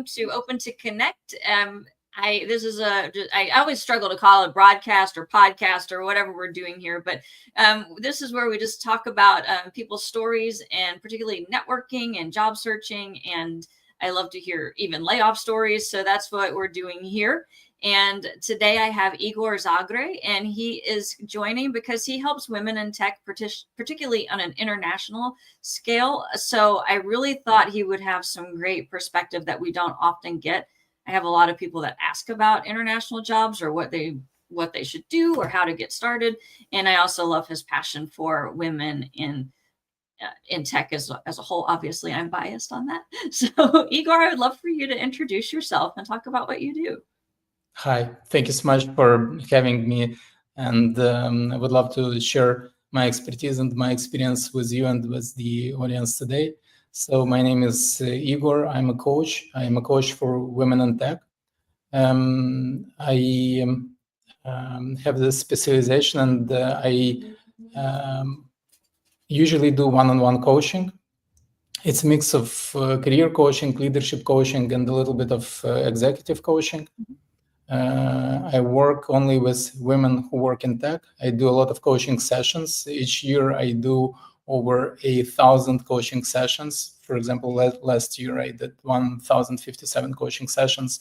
welcome to Open to Connect. I always struggle to call it broadcast or podcast or whatever we're doing here, but this is where we just talk about people's stories, and particularly networking and job searching. And I love to hear even layoff stories. So that's what we're doing here. And today I have Igor Zagre, and he is joining because he helps women in tech, particularly on an international scale. So I really thought he would have some great perspective that we don't often get. I have a lot of people that ask about international jobs or what they should do or how to get started. And I also love his passion for women in tech as a whole. Obviously, I'm biased on that. So Igor, I would love for you to introduce yourself and talk about what you do. Hi, thank you so much for having me, and I would love to share my expertise and my experience with you and with the audience today. So my name is Igor. I'm a coach. I'm a coach for women in tech. I have this specialization, and I usually do one-on-one coaching. It's a mix of career coaching, leadership coaching, and a little bit of executive coaching. I work only with women who work in tech. I do a lot of coaching sessions. Each year I do over 1,000 coaching sessions. For example, last year I did 1,057 coaching sessions.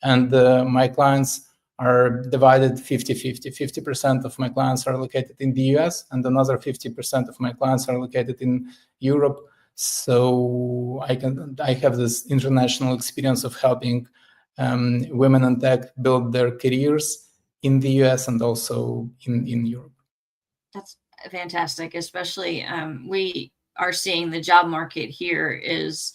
And my clients are divided 50-50. 50% of my clients are located in the US, and another 50% of my clients are located in Europe. So I have this international experience of helping women in tech build their careers in the US and also in Europe. That's fantastic. Especially we are seeing the job market here is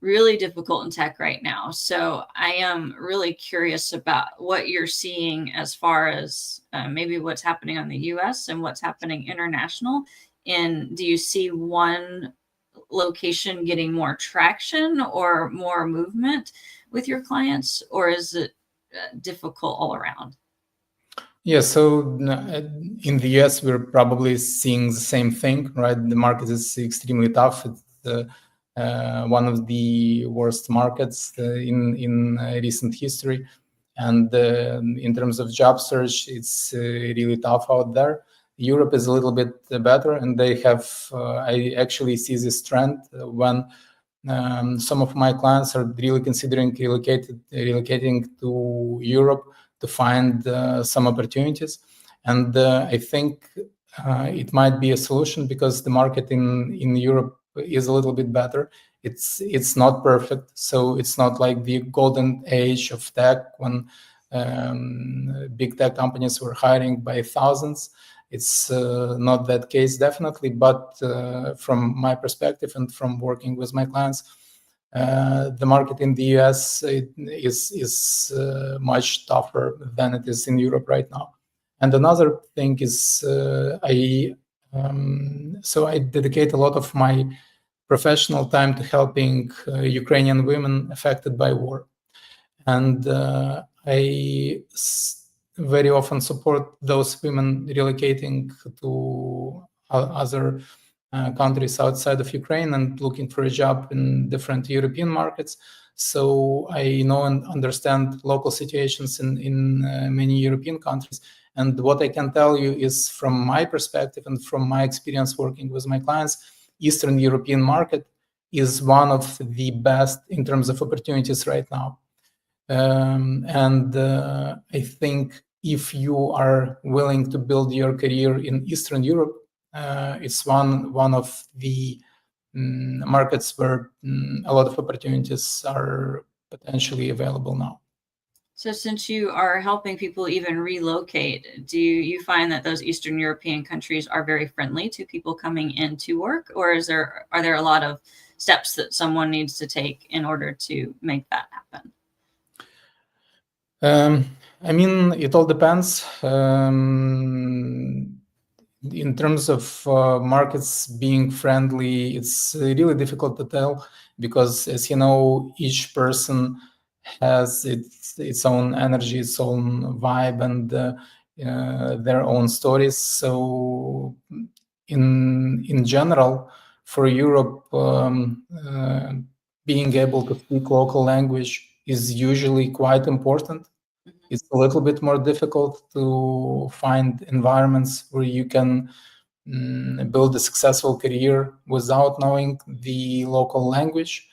really difficult in tech right now. So I am really curious about what you're seeing as far as maybe what's happening on the US and what's happening international. And do you see one location getting more traction or more movement with your clients, or is it difficult all around? Yeah, so in the US, we're probably seeing the same thing, right? The market is extremely tough. It's one of the worst markets in recent history. And in terms of job search, it's really tough out there. Europe is a little bit better, and they have, I actually see this trend when some of my clients are really considering relocating to Europe to find some opportunities. And I think it might be a solution because the market in Europe is a little bit better. It's not perfect, so it's not like the golden age of tech when big tech companies were hiring by thousands. It's not that case, definitely, but from my perspective and from working with my clients, the market in the US is much tougher than it is in Europe right now. And another thing is I dedicate a lot of my professional time to helping Ukrainian women affected by war. And I very often support those women relocating to other countries outside of Ukraine and looking for a job in different European markets. So I know and understand local situations in many European countries. And what I can tell you is, from my perspective and from my experience working with my clients, Eastern European market is one of the best in terms of opportunities right now. I think if you are willing to build your career in Eastern Europe, it's one of the markets where a lot of opportunities are potentially available now. So since you are helping people even relocate, do you find that those Eastern European countries are very friendly to people coming in to work, or are there a lot of steps that someone needs to take in order to make that happen? I mean, it all depends. In terms of markets being friendly, it's really difficult to tell because, as you know, each person has its own energy, its own vibe, and their own stories. So, in general, for Europe, being able to speak local language is usually quite important. It's a little bit more difficult to find environments where you can build a successful career without knowing the local language.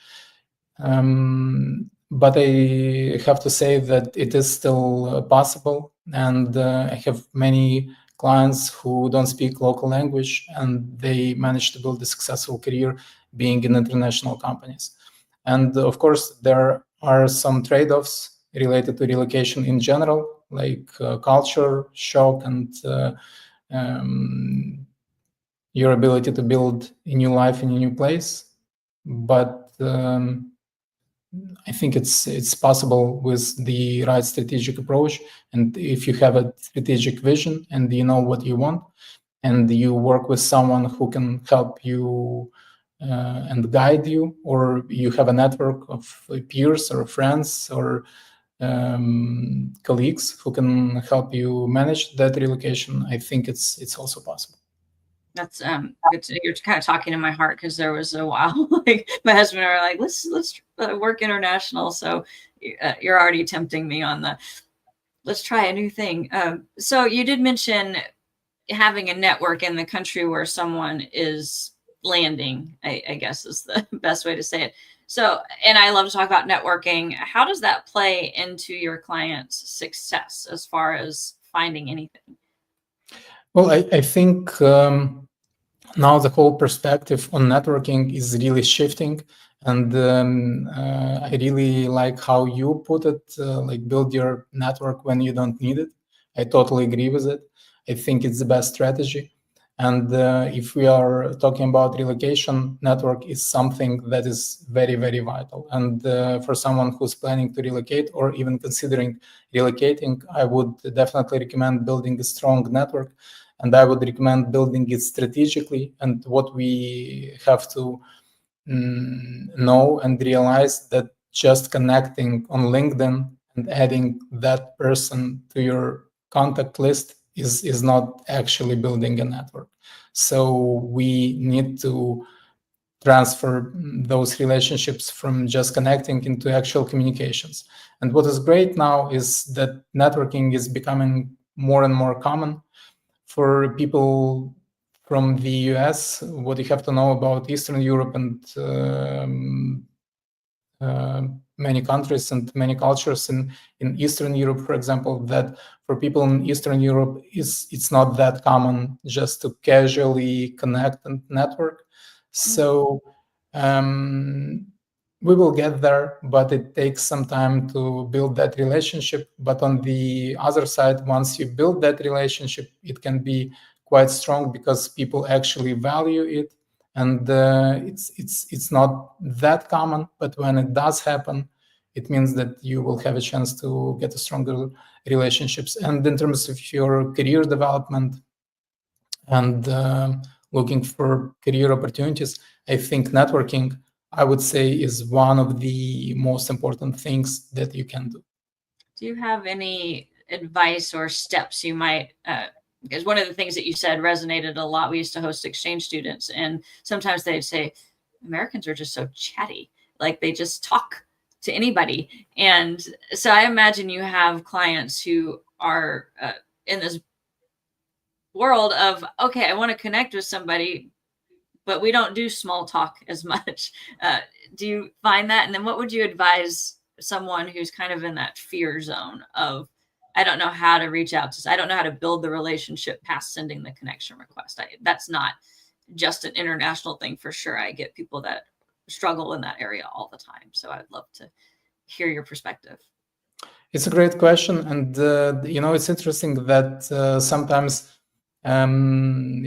But I have to say that it is still possible, and I have many clients who don't speak local language, and they manage to build a successful career being in international companies. And of course, there are some trade-offs related to relocation in general, like culture shock and your ability to build a new life in a new place. But I think it's possible with the right strategic approach, and if you have a strategic vision and you know what you want, and you work with someone who can help you and guide you, or you have a network of peers or friends or colleagues who can help you manage that relocation, I think it's also possible. That's you're kind of talking to my heart, because there was a while like my husband and I were like, let's work international. So you're already tempting me on the let's try a new thing. So you did mention having a network in the country where someone is landing, I guess is the best way to say it. So, and I love to talk about networking. How does that play into your client's success as far as finding anything? Well, I think now the whole perspective on networking is really shifting, and I really like how you put it, like build your network when you don't need it. I totally agree with it. I think it's the best strategy. And if we are talking about relocation, network is something that is very, very vital. And for someone who's planning to relocate or even considering relocating, I would definitely recommend building a strong network. And I would recommend building it strategically. And what we have to know and realize that just connecting on LinkedIn and adding that person to your contact list is not actually building a network. So we need to transfer those relationships from just connecting into actual communications. And what is great now is that networking is becoming more and more common. For people from the US, what you have to know about Eastern Europe and many countries and many cultures in Eastern Europe, for example, that for people in Eastern Europe, it's not that common just to casually connect and network. So we will get there, but it takes some time to build that relationship. But on the other side, once you build that relationship, it can be quite strong because people actually value it. And it's not that common, but when it does happen, it means that you will have a chance to get a stronger relationships. And in terms of your career development and looking for career opportunities, I think networking, I would say, is one of the most important things that you can do. Do you have any advice or steps you might because one of the things that you said resonated a lot. We used to host exchange students, and sometimes they'd say, Americans are just so chatty. Like they just talk to anybody. And so I imagine you have clients who are in this world of, okay, I want to connect with somebody, but we don't do small talk as much. Do you find that? And then what would you advise someone who's kind of in that fear zone of, I don't know how to reach out to, I don't know how to build the relationship past sending the connection request. That's not just an international thing for sure. I get people that struggle in that area all the time. So I'd love to hear your perspective. It's a great question. And, it's interesting that sometimes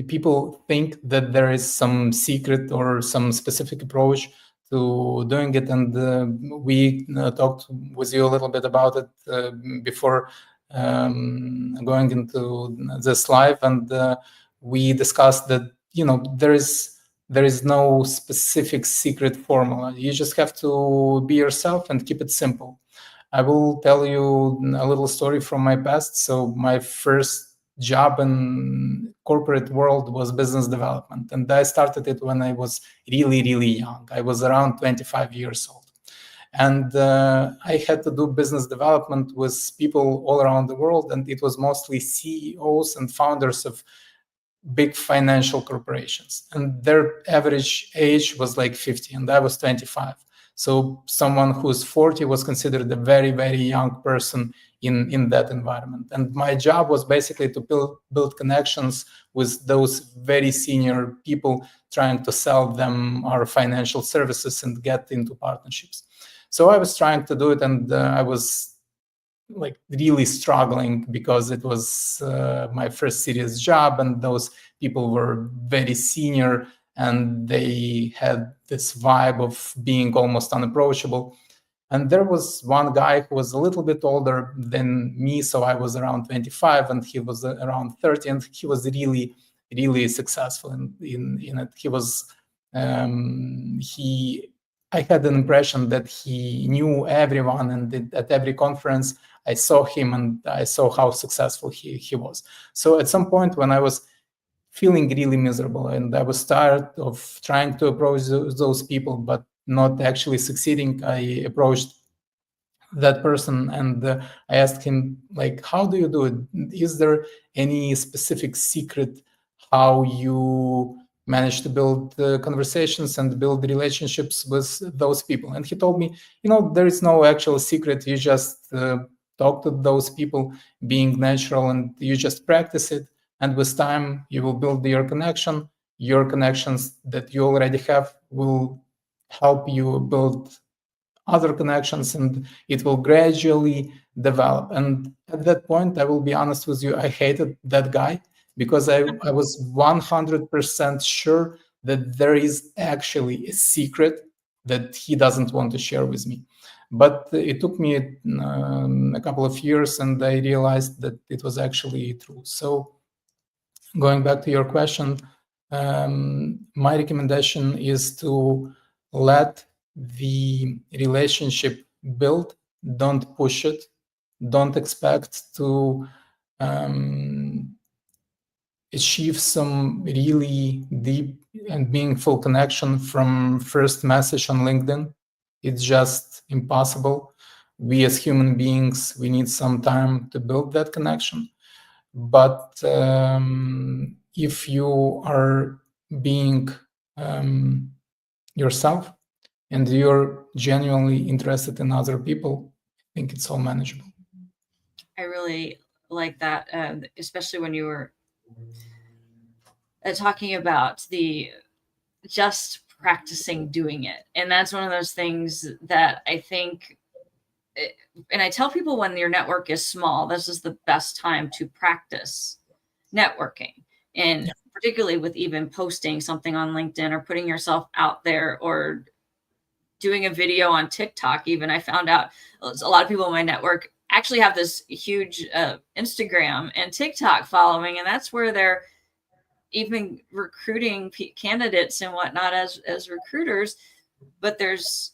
people think that there is some secret or some specific approach to doing it. And we talked with you a little bit about it before going into this live, and we discussed that there is no specific secret formula. You just have to be yourself and keep it simple. I will tell you a little story from my past. So my first job in corporate world was business development, and I started it when I was really, really young. I was around 25 years old. And I had to do business development with people all around the world, and it was mostly CEOs and founders of big financial corporations, and their average age was like 50, and I was 25. So someone who's 40 was considered a very, very young person in that environment. And my job was basically to build connections with those very senior people, trying to sell them our financial services and get into partnerships. So I was trying to do it, and I was like really struggling because it was my first serious job, and those people were very senior and they had this vibe of being almost unapproachable. And there was one guy who was a little bit older than me, so I was around 25 and he was around 30, and he was really, really successful in it. He was I had an impression that he knew everyone, and at every conference I saw him and I saw how successful he was. So at some point when I was feeling really miserable and I was tired of trying to approach those people but not actually succeeding, I approached that person and I asked him, like, how do you do it? Is there any specific secret how you manage to build conversations and build relationships with those people? And he told me, there is no actual secret. You just talk to those people, being natural, and you just practice it. And with time, you will build your connection. Your connections that you already have will help you build other connections, and it will gradually develop. And at that point, I will be honest with you, I hated that guy because I was 100% sure that there is actually a secret that he doesn't want to share with me. But it took me a couple of years, and I realized that it was actually true. So going back to your question, my recommendation is to let the relationship build. Don't push it. Don't expect to achieve some really deep and meaningful connection from first message on LinkedIn. It's just impossible. We as human beings, we need some time to build that connection. But if you are being yourself and you're genuinely interested in other people, I think it's all manageable. I really like that, especially when you were talking about the just practicing doing it. And that's one of those things that I think, and I tell people when your network is small, this is the best time to practice networking. And particularly with even posting something on LinkedIn or putting yourself out there or doing a video on TikTok. Even I found out a lot of people in my network actually have this huge Instagram and TikTok following, and that's where they're even recruiting candidates and whatnot as recruiters. But there's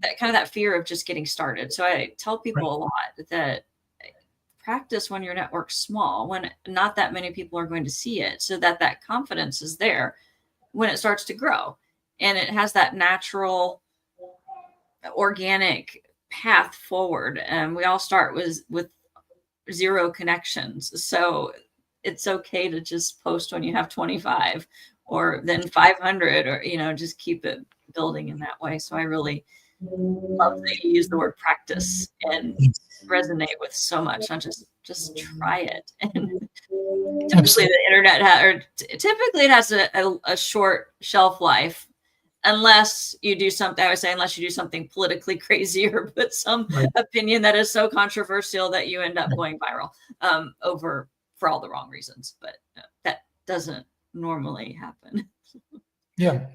that kind of that fear of just getting started. So I tell people a lot that practice when your network's small, when not that many people are going to see it, so that that confidence is there when it starts to grow, and it has that natural organic path forward. And we all start with zero connections. So it's okay to just post when you have 25 or then 500, or, just keep it building in that way. So I really love that you use the word practice and resonate with so much. Not just try it. And typically the internet typically it has a short shelf life, unless you do something, I would say, unless you do something politically crazy or put some opinion that is so controversial that you end up going viral for all the wrong reasons. But that doesn't normally happen. Yeah,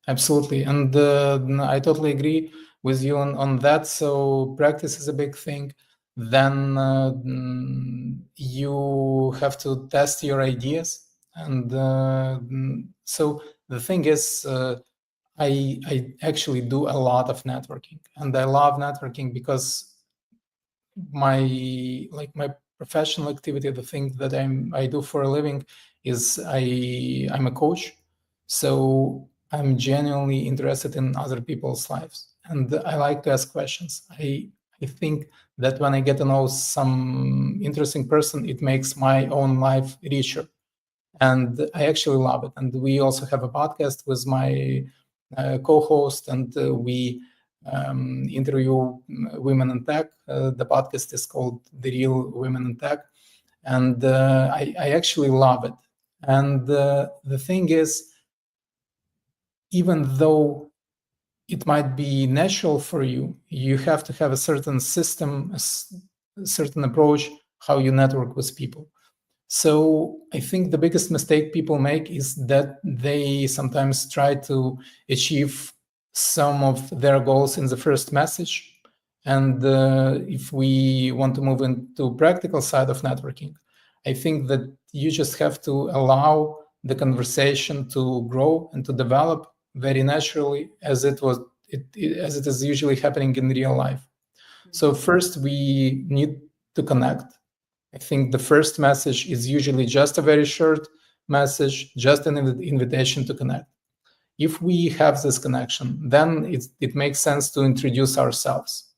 absolutely. And I totally agree with you on that. So practice is a big thing. Then you have to test your ideas. And so the thing is, I actually do a lot of networking, and I love networking because my professional activity, the thing that I do for a living, is I'm a coach. So I'm genuinely interested in other people's lives, and I like to ask questions. I think that when I get to know some interesting person, it makes my own life richer. And I actually love it. And we also have a podcast with my co-host, and we interview women in tech. The podcast is called The Real Women in Tech. And I actually love it. And the thing is, even though it might be natural for you, you have to have a certain system, a certain approach, how you network with people. So I think the biggest mistake people make is that they sometimes try to achieve some of their goals in the first message. And if we want to move into practical side of networking, I think that you just have to allow the conversation to grow and to develop very naturally, as it is usually happening in real life. So first we need to connect. I think the first message is usually just a very short message, just an invitation to connect. If we have this connection, then it makes sense to introduce ourselves.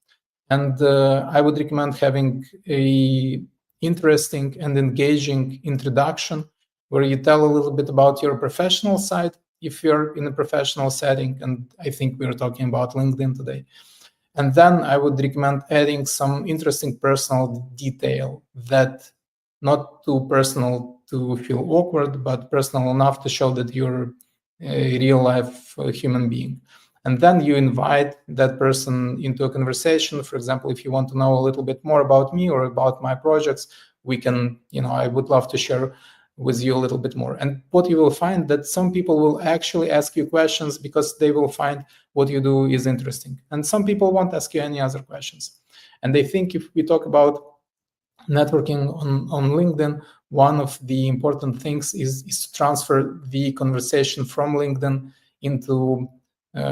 And I would recommend having a interesting and engaging introduction where you tell a little bit about your professional side, if you're in a professional setting, and I think we're talking about LinkedIn today. And then I would recommend adding some interesting personal detail that not too personal to feel awkward, but personal enough to show that you're a real life human being. And then you invite that person into a conversation. For example, if you want to know a little bit more about me or about my projects, we can, I would love to share with you a little bit more. And what you will find that some people will actually ask you questions because they will find what you do is interesting. And some people won't ask you any other questions. And I think if we talk about networking on LinkedIn, one of the important things is to transfer the conversation from LinkedIn into, I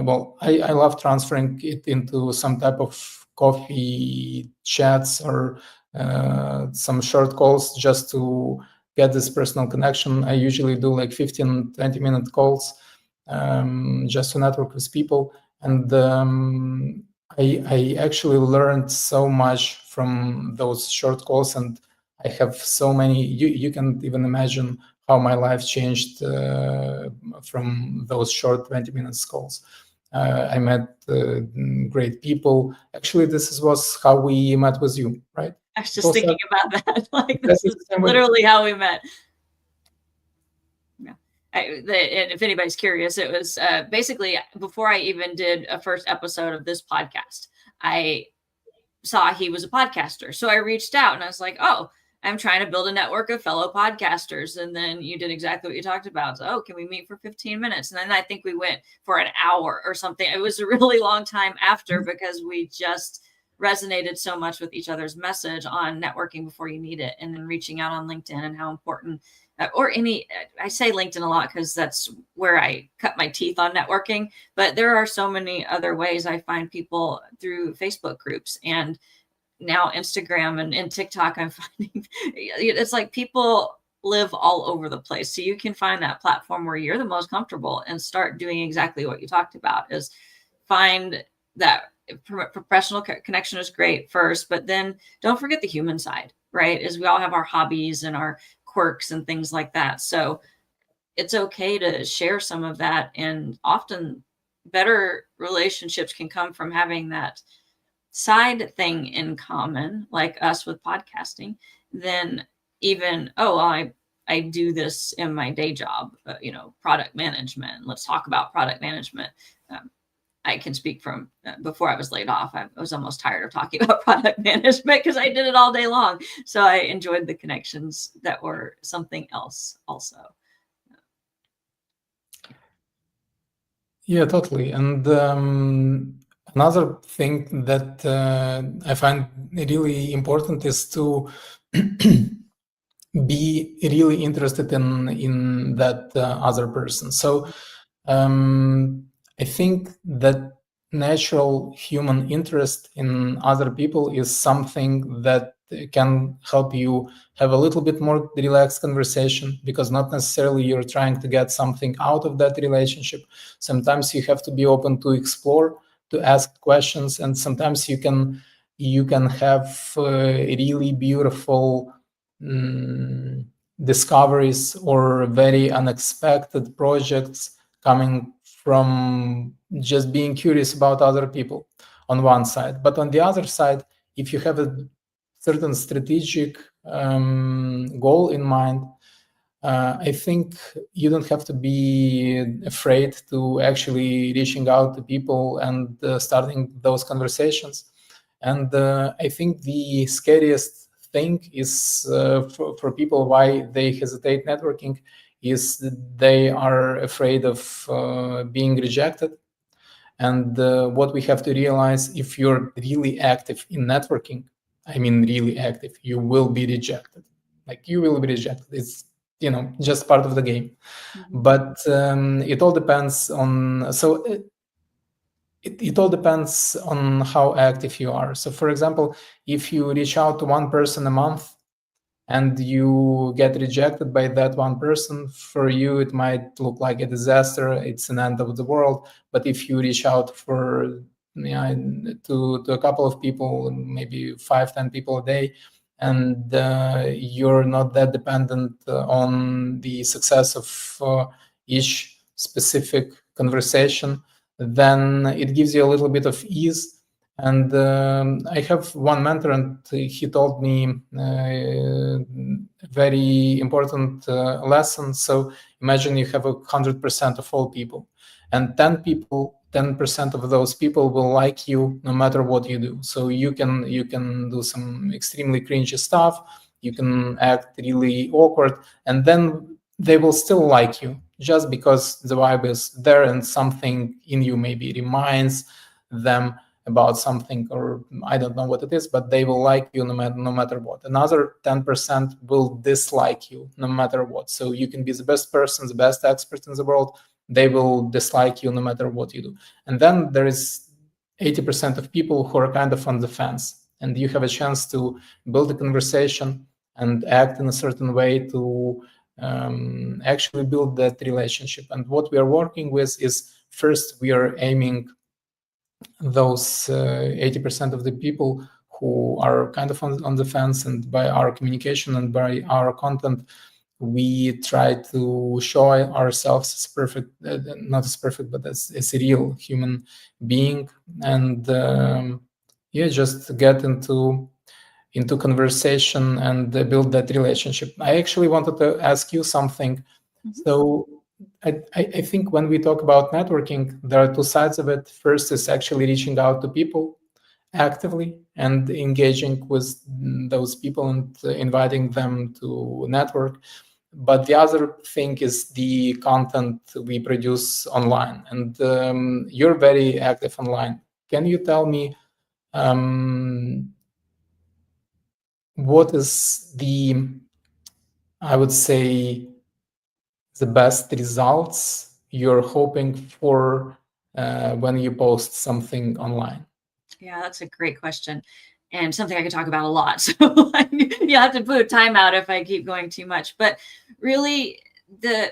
love transferring it into some type of coffee chats or some short calls just to get this personal connection. I usually do like 15, 20-minute calls just to network with people. And I actually learned so much from those short calls, and I have so many, you can't even imagine how my life changed from those short 20-minute calls. I met great people. Actually, this was how we met with you, right? I was just thinking about that. Like, this is literally how we met. Yeah. And if anybody's curious, it was basically before I even did a first episode of this podcast, I saw he was a podcaster. So I reached out and I was like, oh, I'm trying to build a network of fellow podcasters. And then you did exactly what you talked about. So, can we meet for 15 minutes? And then I think we went for an hour or something. It was a really long time after because we just resonated so much with each other's message on networking before you need it, and then reaching out on LinkedIn and how important I say LinkedIn a lot because that's where I cut my teeth on networking, but there are so many other ways I find people through Facebook groups and now Instagram and TikTok. I'm finding it's like people live all over the place. So you can find that platform where you're the most comfortable and start doing exactly what you talked about, is find that professional connection is great first, but then don't forget the human side, right? Is we all have our hobbies and our quirks and things like that. So it's okay to share some of that. And often better relationships can come from having that side thing in common, like us with podcasting, than even, I do this in my day job, product management. Let's talk about product management. I can speak from before I was laid off. I was almost tired of talking about product management because I did it all day long. So I enjoyed the connections that were something else also. Yeah, totally. And another thing that I find really important is to be really interested in that other person. So I think that natural human interest in other people is something that can help you have a little bit more relaxed conversation, because not necessarily you're trying to get something out of that relationship. Sometimes you have to be open to explore to ask questions, and sometimes you can have really beautiful discoveries or very unexpected projects coming from just being curious about other people on one side. But on the other side, if you have a certain strategic goal in mind, I think you don't have to be afraid to actually reaching out to people and starting those conversations. And I think the scariest thing is for people why they hesitate networking is that they are afraid of being rejected. And what we have to realize, if you're really active in networking, I mean really active, you will be rejected. Like you will be rejected. It's just part of the game. But it all depends on it all depends on how active you are. So for example, if you reach out to one person a month and you get rejected by that one person, for you it might look like a disaster, it's an end of the world. But if you reach out to a couple of people, maybe 5-10 people a day, and you're not that dependent on the success of each specific conversation, then it gives you a little bit of ease. And I have one mentor, and he told me a very important lesson. So imagine you have 100% of all people, and 10% of those people will like you no matter what you do. So you can do some extremely cringy stuff, you can act really awkward, and then they will still like you just because the vibe is there and something in you maybe reminds them about something, or I don't know what it is, but they will like you no matter what. Another 10% will dislike you no matter what. So you can be the best person, the best expert in the world, they will dislike you no matter what you do. And then there is 80% of people who are kind of on the fence, and you have a chance to build a conversation and act in a certain way to actually build that relationship. And what we are working with is, first, we are aiming those 80% of the people who are kind of on the fence, and by our communication and by our content, we try to show ourselves as perfect, not as perfect, but as a real human being, and just get into conversation and build that relationship. I actually wanted to ask you something. So I think when we talk about networking, there are two sides of it. First is actually reaching out to people actively and engaging with those people and inviting them to network. But the other thing is the content we produce online. And you're very active online. Can you tell me what is I would say, the best results you're hoping for when you post something online? Yeah, that's a great question, and something I could talk about a lot. So you have to put a time out if I keep going too much. But really,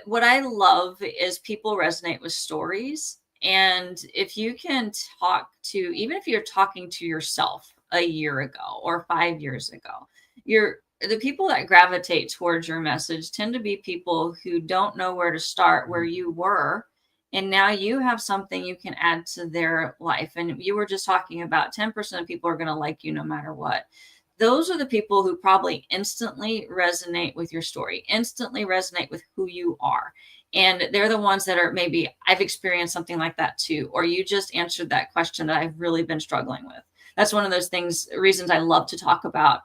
what I love is people resonate with stories. And if you can talk to, even if you're talking to yourself a year ago or 5 years ago, the people that gravitate towards your message tend to be people who don't know where to start where you were. And now you have something you can add to their life. And you were just talking about 10% of people are going to like you no matter what. Those are the people who probably instantly resonate with your story, instantly resonate with who you are. And they're the ones that are, maybe I've experienced something like that too, or you just answered that question that I've really been struggling with. That's one of those reasons I love to talk about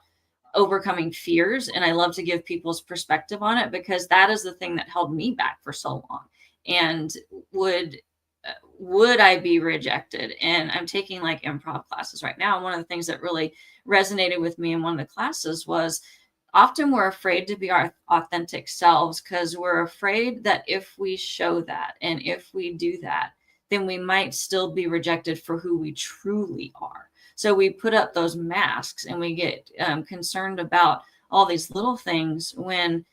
overcoming fears. And I love to give people's perspective on it, because that is the thing that held me back for so long. And would I be rejected? And I'm taking like improv classes right now. And one of the things that really resonated with me in one of the classes was, often we're afraid to be our authentic selves because we're afraid that if we show that and if we do that, then we might still be rejected for who we truly are. So we put up those masks and we get concerned about all these little things when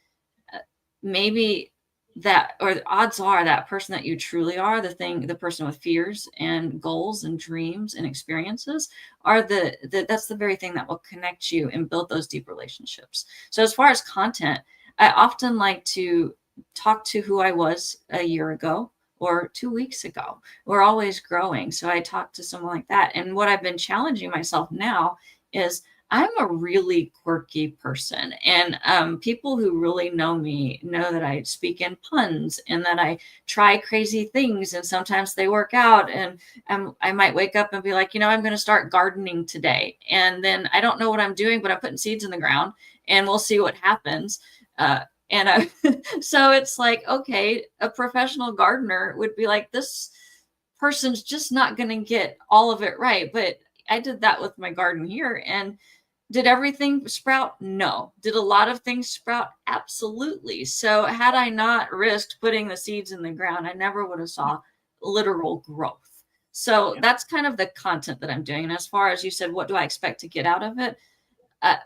maybe that, or the odds are that person that you truly are, the person with fears and goals and dreams and experiences, are that's the very thing that will connect you and build those deep relationships. So as far as content, I often like to talk to who I was a year ago or 2 weeks ago. We're always growing. So I talk to someone like that. And what I've been challenging myself now is I'm a really quirky person, and people who really know me know that I speak in puns and that I try crazy things, and sometimes they work out. And I might wake up and be like, I'm going to start gardening today, and then I don't know what I'm doing, but I'm putting seeds in the ground, and we'll see what happens. So it's like, okay, a professional gardener would be like, this person's just not going to get all of it right, but I did that with my garden here. And did everything sprout? No. Did a lot of things sprout? Absolutely. So had I not risked putting the seeds in the ground, I never would have saw literal growth. So that's kind of the content that I'm doing. And as far as you said, what do I expect to get out of it?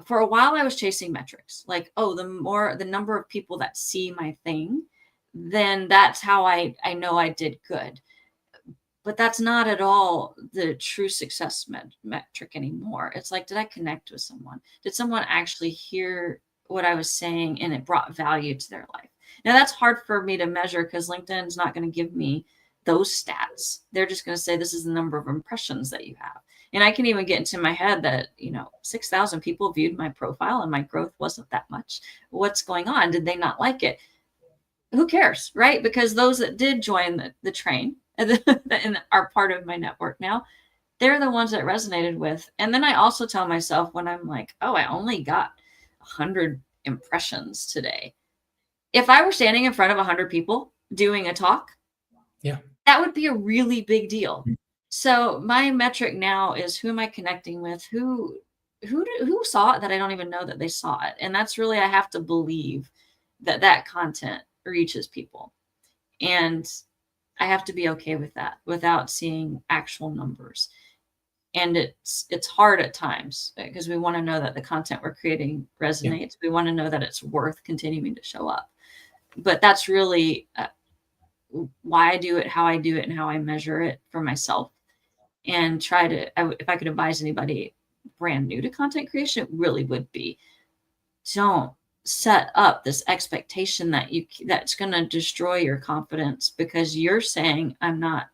For a while, I was chasing metrics, like, the number of people that see my thing, then that's how I know I did good. But that's not at all the true success metric anymore. It's like, did I connect with someone? Did someone actually hear what I was saying and it brought value to their life? Now, that's hard for me to measure because LinkedIn is not going to give me those stats. They're just going to say, this is the number of impressions that you have. And I can even get into my head that, 6,000 people viewed my profile and my growth wasn't that much. What's going on? Did they not like it? Who cares, right? Because those that did join the train and are part of my network now, they're the ones that resonated with. And then I also tell myself when I'm like, I only got 100 impressions today. If I were standing in front of 100 people doing a talk, that would be a really big deal. So my metric now is, who am I connecting with? Who saw it that I don't even know that they saw it? And that's really, I have to believe that content reaches people. And I have to be okay with that without seeing actual numbers. And it's hard at times because we want to know that the content we're creating resonates. We want to know that it's worth continuing to show up. But that's really why I do it, how I do it, and how I measure it for myself. And try to, if I could advise anybody brand new to content creation, it really would be, don't set up this expectation that's going to destroy your confidence because you're saying, that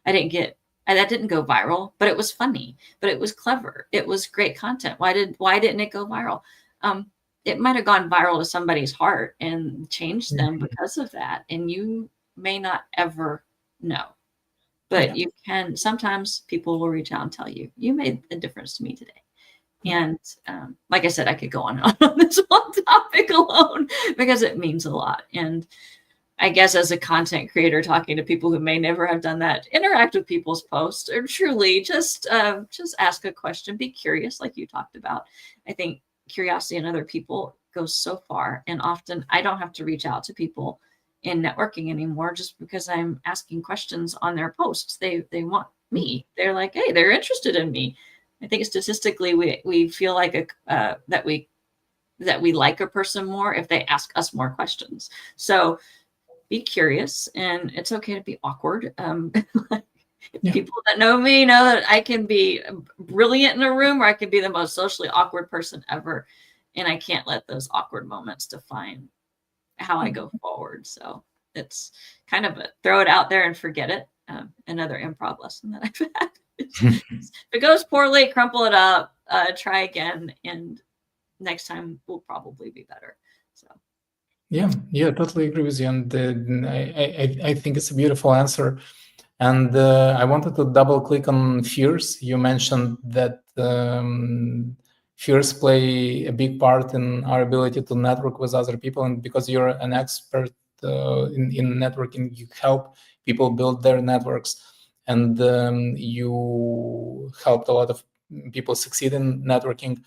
didn't go viral, but it was funny, but it was clever. It was great content. Why didn't it go viral? It might've gone viral to somebody's heart and changed them because of that. And you may not ever know, but you can, sometimes people will reach out and tell you, you made a difference to me today. And like I said, I could go on this one topic alone because it means a lot. And I guess as a content creator, talking to people who may never have done that, interact with people's posts, or truly just ask a question, be curious, like you talked about. I think curiosity in other people goes so far. And often I don't have to reach out to people in networking anymore just because I'm asking questions on their posts. They want me. They're like, hey, they're interested in me. I think statistically we feel like that we like a person more if they ask us more questions. So be curious, and it's okay to be awkward. People that know me know that I can be brilliant in a room, or I can be the most socially awkward person ever, and I can't let those awkward moments define how I go forward. So it's kind of throw it out there and forget it. Another improv lesson that I've had. If it goes poorly, crumple it up, try again, and next time will probably be better. So totally agree with you, and I think it's a beautiful answer. And I wanted to double click on fears. You mentioned that fears play a big part in our ability to network with other people, and because you're an expert in networking, you help people build their networks. And you helped a lot of people succeed in networking.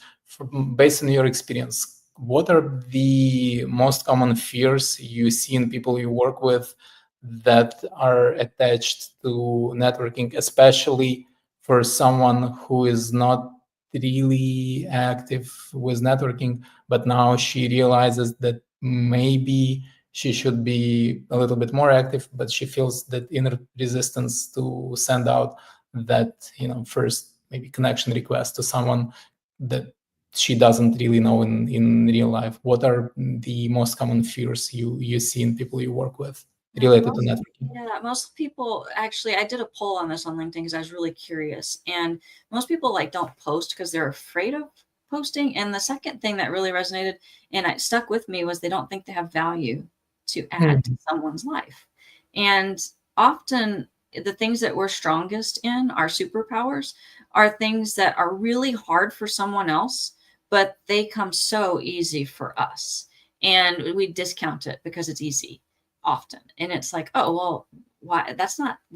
Based on your experience, what are the most common fears you see in people you work with that are attached to networking, especially for someone who is not really active with networking, but now she realizes that maybe she should be a little bit more active, but she feels that inner resistance to send out that, first maybe connection request to someone that she doesn't really know in real life. What are the most common fears you see in people you work with related to networking? Yeah, most people, actually, I did a poll on this on LinkedIn because I was really curious. And most people don't post because they're afraid of posting. And the second thing that really resonated and it stuck with me was they don't think they have value to add to someone's life. And often the things that we're strongest in, our superpowers, are things that are really hard for someone else, but they come so easy for us. And we discount it because it's easy often. And it's like, oh, well, why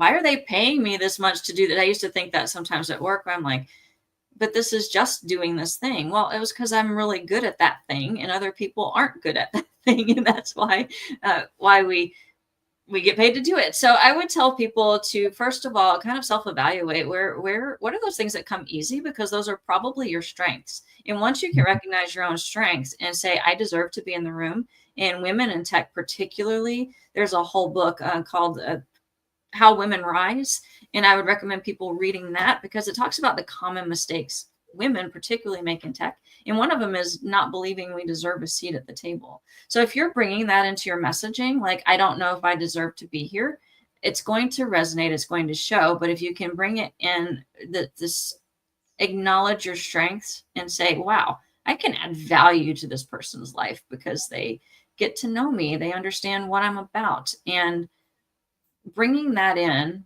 are they paying me this much to do that? I used to think that sometimes at work, where I'm like, but this is just doing this thing. Well, it was because I'm really good at that thing and other people aren't good at that thing. And that's why we get paid to do it. So I would tell people to, first of all, kind of self-evaluate what are those things that come easy, because those are probably your strengths. And once you can recognize your own strengths and say, I deserve to be in the room. And women in tech particularly, there's a whole book called How Women Rise. And I would recommend people reading that because it talks about the common mistakes women particularly make in tech. And one of them is not believing we deserve a seat at the table. So if you're bringing that into your messaging, like, I don't know if I deserve to be here, it's going to resonate, it's going to show. But if you can bring it in, this acknowledge your strengths and say, wow, I can add value to this person's life because they get to know me, they understand what I'm about. And bringing that in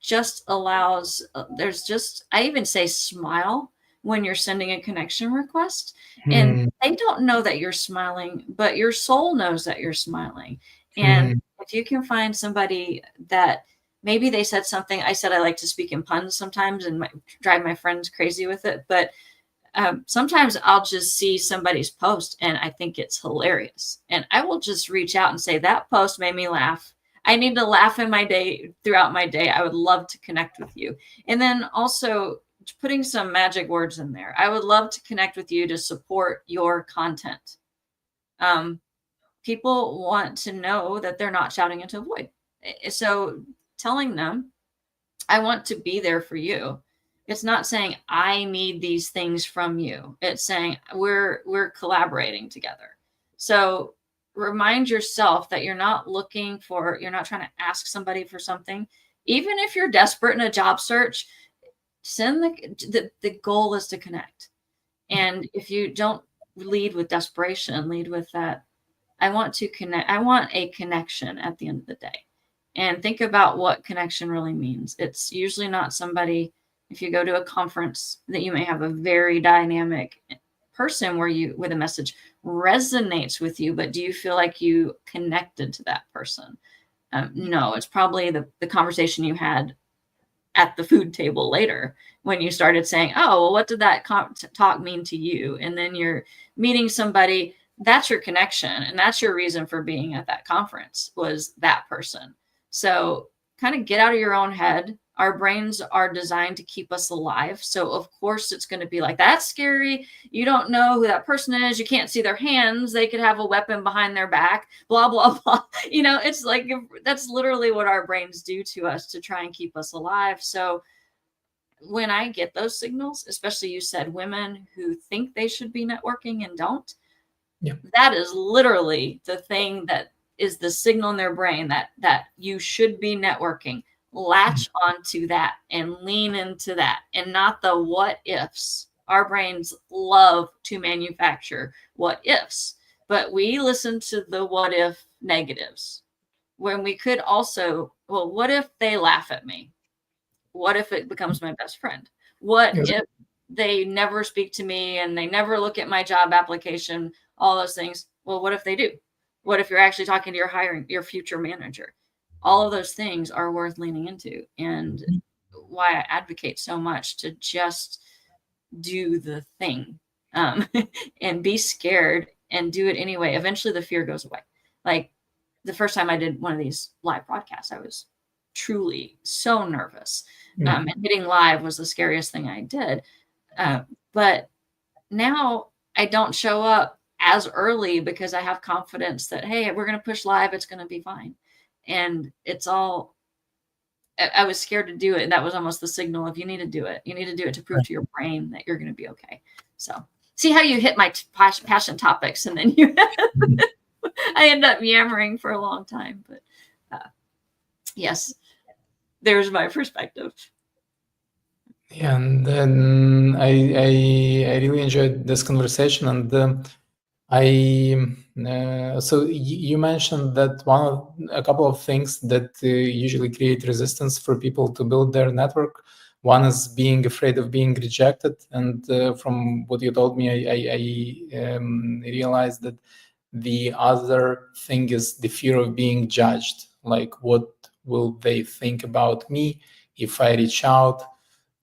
just allows, I even say smile when you're sending a connection request. And they don't know that you're smiling, but your soul knows that you're smiling. And if you can find somebody that maybe they said something, I said I like to speak in puns sometimes and drive my friends crazy with it. But sometimes I'll just see somebody's post and I think it's hilarious. And I will just reach out and say, that post made me laugh. I need to laugh in my day, throughout my day. I would love to connect with you. And then also putting some magic words in there. I would love to connect with you to support your content. People want to know that they're not shouting into a void. So telling them, I want to be there for you. It's not saying I need these things from you. It's saying we're collaborating together. So remind yourself that you're not trying to ask somebody for something. Even if you're desperate in a job search, send the goal is to connect. And if you don't lead with desperation, lead with that, I want to connect. I want a connection at the end of the day. And think about what connection really means. It's usually not somebody, if you go to a conference, that you may have a very dynamic person where a message resonates with you, but do you feel like you connected to that person? No, it's probably the conversation you had at the food table later when you started saying, oh, well, what did that talk mean to you? And then you're meeting somebody, that's your connection. And that's your reason for being at that conference, was that person. So kind of get out of your own head. Our brains are designed to keep us alive. So of course it's going to be like, that's scary. You don't know who that person is. You can't see their hands. They could have a weapon behind their back, blah, blah, blah. It's like, that's literally what our brains do to us to try and keep us alive. So when I get those signals, especially you said women who think they should be networking and don't, that is literally the thing that is the signal in their brain that you should be networking. Latch onto that and lean into that, and not the what ifs. Our brains love to manufacture what ifs, but we listen to the what if negatives when we could also, well, what if they laugh at me? What if it becomes my best friend? What if they never speak to me and they never look at my job application? All those things. Well, what if they do? What if you're actually talking to your future manager? All of those things are worth leaning into, and why I advocate so much to just do the thing, and be scared and do it anyway. Eventually the fear goes away. Like the first time I did one of these live broadcasts, I was truly so nervous. And hitting live was the scariest thing I did. But now I don't show up as early because I have confidence that, hey, we're going to push live. It's going to be fine. And it's all, I was scared to do it. And that was almost the signal of, you need to do it. You need to do it to prove to your brain that you're going to be okay. So see how you hit my passion topics, and then you, I end up yammering for a long time, but yes, there's my perspective. Yeah, and then I really enjoyed this conversation, and so you mentioned that a couple of things that usually create resistance for people to build their network. One is being afraid of being rejected, and from what you told me, I realized that the other thing is the fear of being judged. Like, what will they think about me if I reach out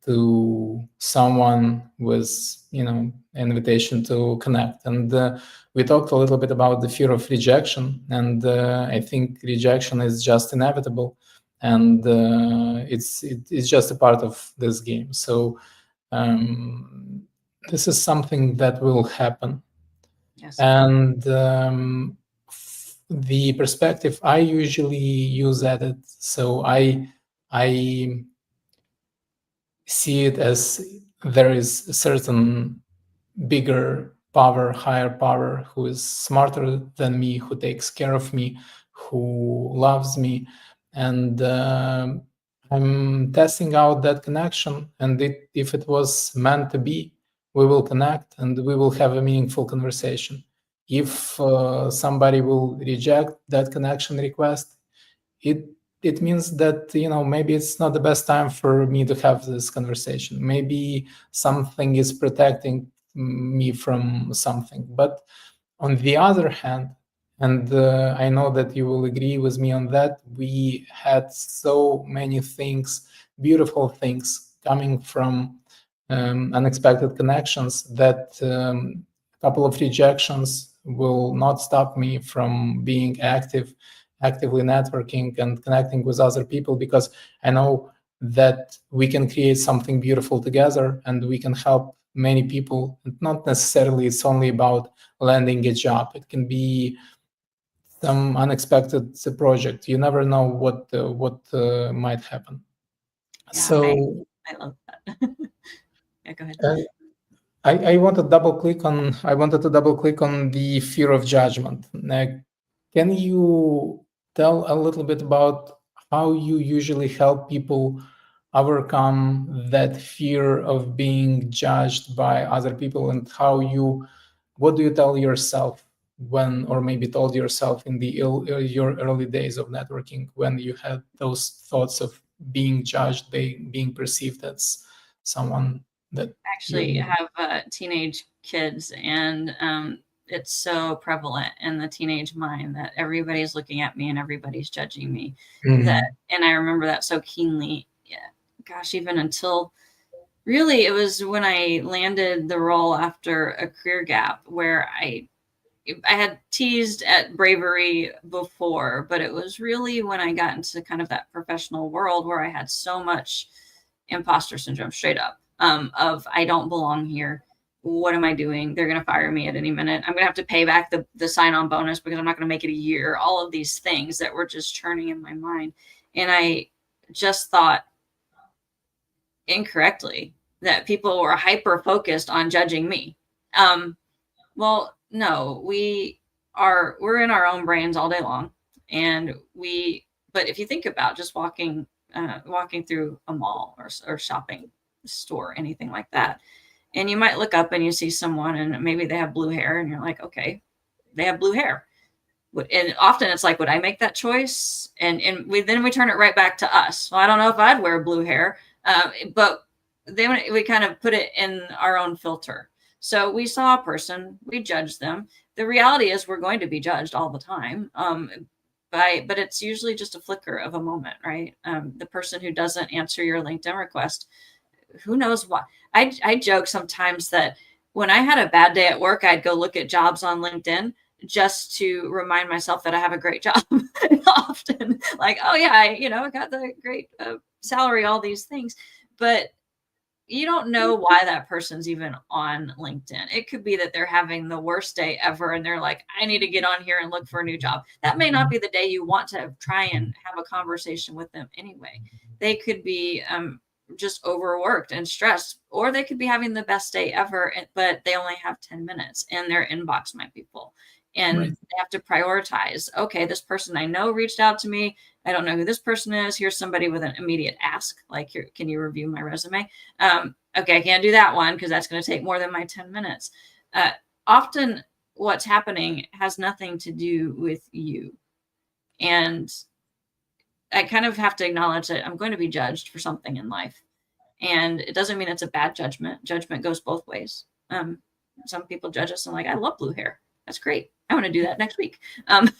to someone with, an invitation to connect? And we talked a little bit about the fear of rejection, and I think rejection is just inevitable, and it's just a part of this game. So this is something that will happen. Yes. And the perspective I usually use at it, so I see it as there is a certain bigger power, higher power, who is smarter than me, who takes care of me, who loves me, and I'm testing out that connection. And if it was meant to be, we will connect and we will have a meaningful conversation. If somebody will reject that connection request, it means that, maybe it's not the best time for me to have this conversation. Maybe something is protecting me from something. But on the other hand, and I know that you will agree with me on that, we had so many things, beautiful things, coming from unexpected connections, that a couple of rejections will not stop me from being actively networking and connecting with other people, because I know that we can create something beautiful together, and we can help many people. Not necessarily it's only about landing a job. It can be some unexpected project. You never know what might happen. Yeah, So I love that. Yeah, go ahead. I want to double click on. I wanted to double click on the fear of judgment. Can you tell a little bit about how you usually help people overcome that fear of being judged by other people, and what do you tell yourself when, or maybe told yourself in your early days of networking, when you had those thoughts of being judged, being perceived as someone that Actually have teenage kids, and it's so prevalent in the teenage mind that everybody's looking at me and everybody's judging me. And I remember that so keenly. Yeah, gosh, even until really it was when I landed the role after a career gap, where I had teased at bravery before, but it was really when I got into kind of that professional world where I had so much imposter syndrome, straight up, of I don't belong here. What am I doing? They're going to fire me at any minute. I'm going to have to pay back the sign-on bonus because I'm not going to make it a year. All of these things that were just churning in my mind. And I just thought incorrectly that people were hyper focused on judging me. Well, no, we're in our own brains all day long. But if you think about just walking through a mall or shopping store, anything like that, and you might look up and you see someone and maybe they have blue hair, and you're like, okay, they have blue hair. And often it's like, would I make that choice? And then we turn it right back to us. Well, I don't know if I'd wear blue hair, but then we kind of put it in our own filter. So we saw a person, we judge them. The reality is we're going to be judged all the time. But it's usually just a flicker of a moment, right? The person who doesn't answer your LinkedIn request, who knows why? I joke sometimes that when I had a bad day at work, I'd go look at jobs on LinkedIn just to remind myself that I have a great job. Often like, oh yeah, I got the great salary, all these things. But you don't know why that person's even on LinkedIn. It could be that they're having the worst day ever and they're like, I need to get on here and look for a new job. That may not be the day you want to try and have a conversation with them anyway. They could be just overworked and stressed, or they could be having the best day ever, but they only have 10 minutes and their inbox might be full. And Right. they have to prioritize. Okay, this person I know reached out to me. I don't know who this person is. Here's somebody with an immediate ask, like, here, can you review my resume? Okay, I can't do that one because that's going to take more than my 10 minutes. Often what's happening has nothing to do with you. And I kind of have to acknowledge that I'm going to be judged for something in life. And it doesn't mean it's a bad judgment. Judgment goes both ways. Some people judge us and like, I love blue hair. That's great. I want to do that next week.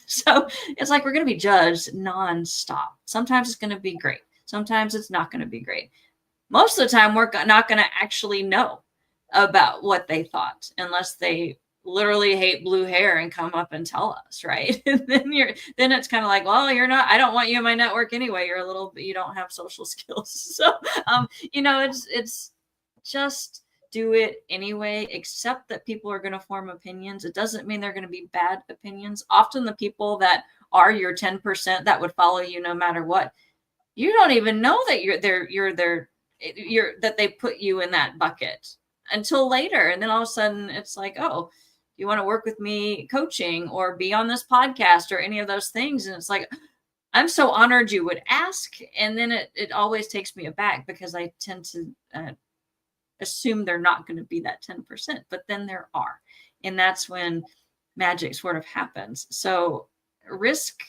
So it's like, we're going to be judged nonstop. Sometimes it's going to be great. Sometimes it's not going to be great. Most of the time, we're not going to actually know about what they thought unless they literally hate blue hair and come up and tell us, right? And then it's kind of like, well, you're not, I don't want you in my network anyway. You're a little, you don't have social skills. So, it's just do it anyway, except that people are going to form opinions. It doesn't mean they're going to be bad opinions. Often the people that are your 10% that would follow you no matter what, you don't even know that that they put you in that bucket until later. And then all of a sudden it's like, oh, you want to work with me coaching or be on this podcast or any of those things. And it's like, I'm so honored you would ask. And then it always takes me aback because I tend to assume they're not going to be that 10%, but then there are. And that's when magic sort of happens. So risk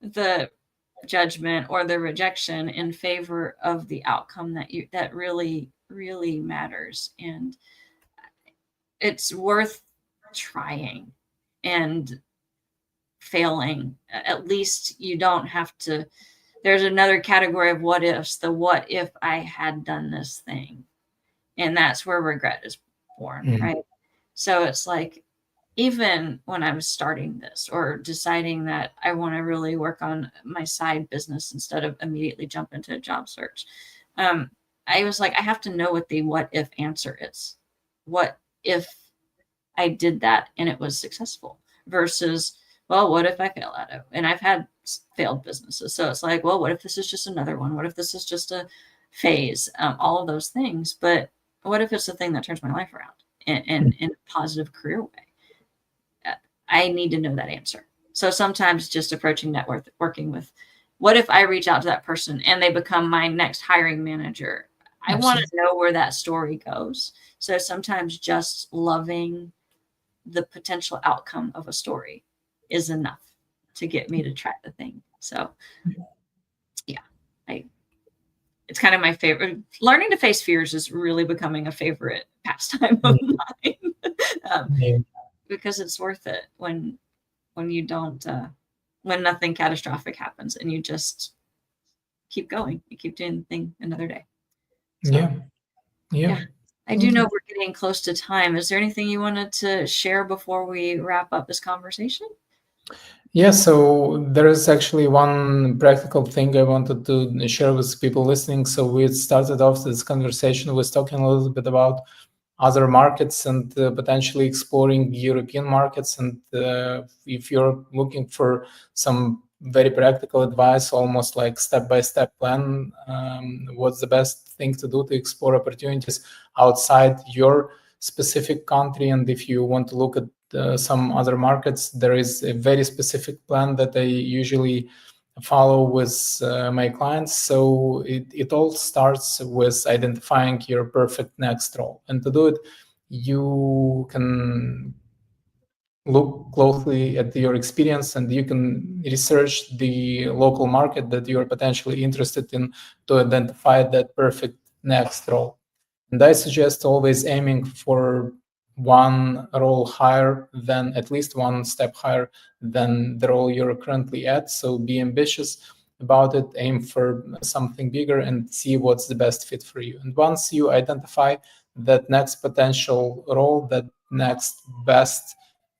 the judgment or the rejection in favor of the outcome that really, really matters. And it's worth trying and failing. At least you don't have to. There's another category of what ifs, the what if I had done this thing. And that's where regret is born, right? So it's like, even when I was starting this or deciding that I want to really work on my side business instead of immediately jump into a job search, I was like, I have to know what the what if answer is. What if I did that and it was successful versus, well, what if I fail at it? And I've had failed businesses. So it's like, well, what if this is just another one? What if this is just a phase? All of those things. But what if it's the thing that turns my life around in a positive career way? I need to know that answer. So sometimes just approaching working with, what if I reach out to that person and they become my next hiring manager? I want to know where that story goes. So sometimes just loving the potential outcome of a story is enough to get me to try the thing. So yeah, it's kind of my favorite. Learning to face fears is really becoming a favorite pastime of mine. Because it's worth it when you don't, when nothing catastrophic happens and you just keep going. You keep doing the thing another day. So, yeah. I do know we're getting close to time. Is there anything you wanted to share before we wrap up this conversation? Yeah, so there is actually one practical thing I wanted to share with people listening. So we started off this conversation with talking a little bit about other markets and potentially exploring European markets. And if you're looking for some very practical advice, almost like step-by-step plan, what's the best thing to do to explore opportunities outside your specific country? And if you want to look at some other markets, there is a very specific plan that I usually follow with my clients. So it all starts with identifying your perfect next role. And to do it, you can look closely at your experience and you can research the local market that you're potentially interested in to identify that perfect next role. And I suggest always aiming for one role higher than, at least one step higher than the role you're currently at. So be ambitious about it, aim for something bigger and see what's the best fit for you. And once you identify that next potential role, that next best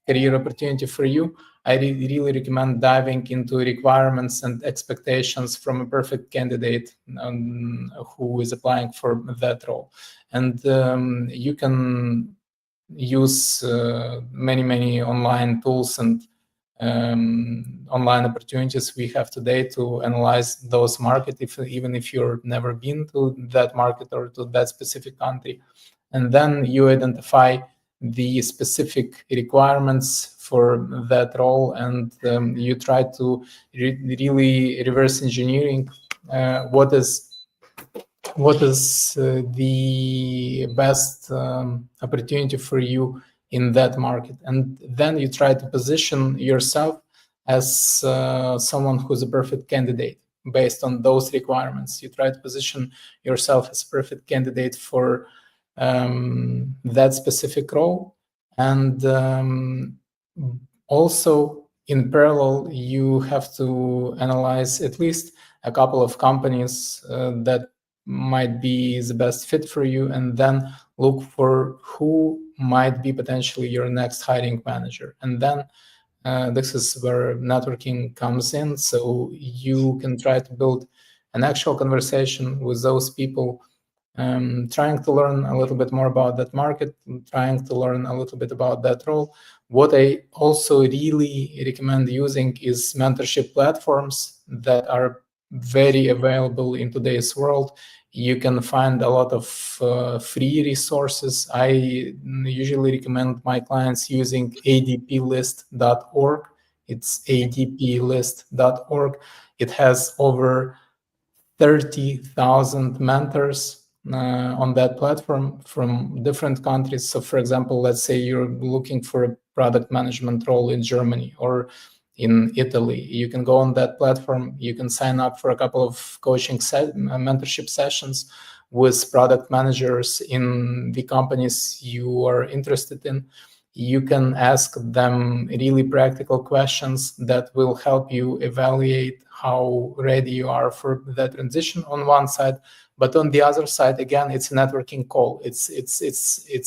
career opportunity for you, I really recommend diving into requirements and expectations from a perfect candidate who is applying for that role. And you can use many online tools and online opportunities we have today to analyze those markets, even if you've never been to that market or to that specific country. And then you identify the specific requirements for that role, and you try to really reverse engineering what is the best opportunity for you in that market. And then you try to position yourself as someone who's a perfect candidate based on those requirements. You try to position yourself as a perfect candidate for that specific role. And also in parallel, you have to analyze at least a couple of companies that might be the best fit for you, and then look for who might be potentially your next hiring manager. And then this is where networking comes in. So you can try to build an actual conversation with those people, trying to learn a little bit more about that market, trying to learn a little bit about that role. What I also really recommend using is mentorship platforms that are very available in today's world. You can find a lot of free resources. I usually recommend my clients using adplist.org. It's adplist.org. It has over 30,000 mentors on that platform from different countries. So for example, let's say you're looking for a product management role in Germany or in Italy. You can go on that platform. You can sign up for a couple of coaching mentorship sessions with product managers in the companies you are interested in. You can ask them really practical questions that will help you evaluate how ready you are for that transition on one side. But on the other side, again, it's a networking call. It's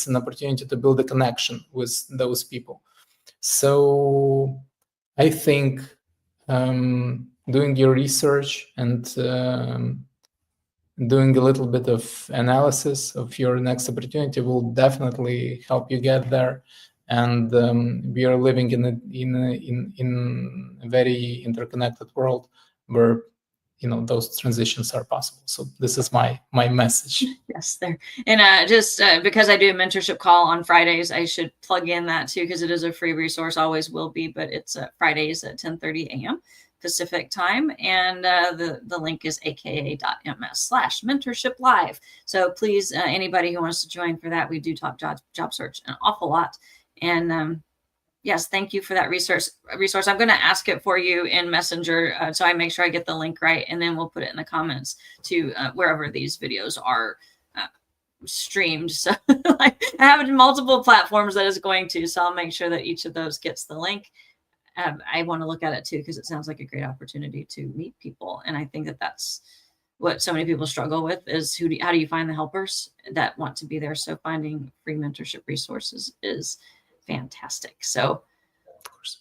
an opportunity to build a connection with those people. So I think doing your research and doing a little bit of analysis of your next opportunity will definitely help you get there. And we are living in a very interconnected world where those transitions are possible. So this is my message. Yes, there. And just because I do a mentorship call on Fridays, I should plug in that too, because it is a free resource, always will be, but it's Fridays at 10:30 a.m. Pacific time. And the link is aka.ms/mentorship live. So please, anybody who wants to join for that, we do talk job search an awful lot. And yes, thank you for that resource. I'm going to ask it for you in Messenger, so I make sure I get the link right, and then we'll put it in the comments to wherever these videos are streamed. So I have multiple platforms that is going to, so I'll make sure that each of those gets the link. I want to look at it too, because it sounds like a great opportunity to meet people, and I think that that's what so many people struggle with is how do you find the helpers that want to be there? So finding free mentorship resources is fantastic. So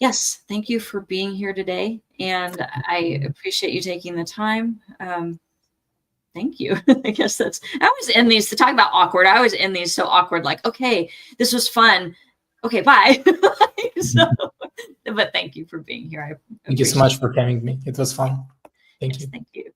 yes, thank you for being here today. And I appreciate you taking the time. Thank you. I guess I always end these to talk about awkward. I always end these so awkward, like, okay, this was fun. Okay, bye. But thank you for being here. Thank you so much for having me. It was fun. Thank you. Thank you.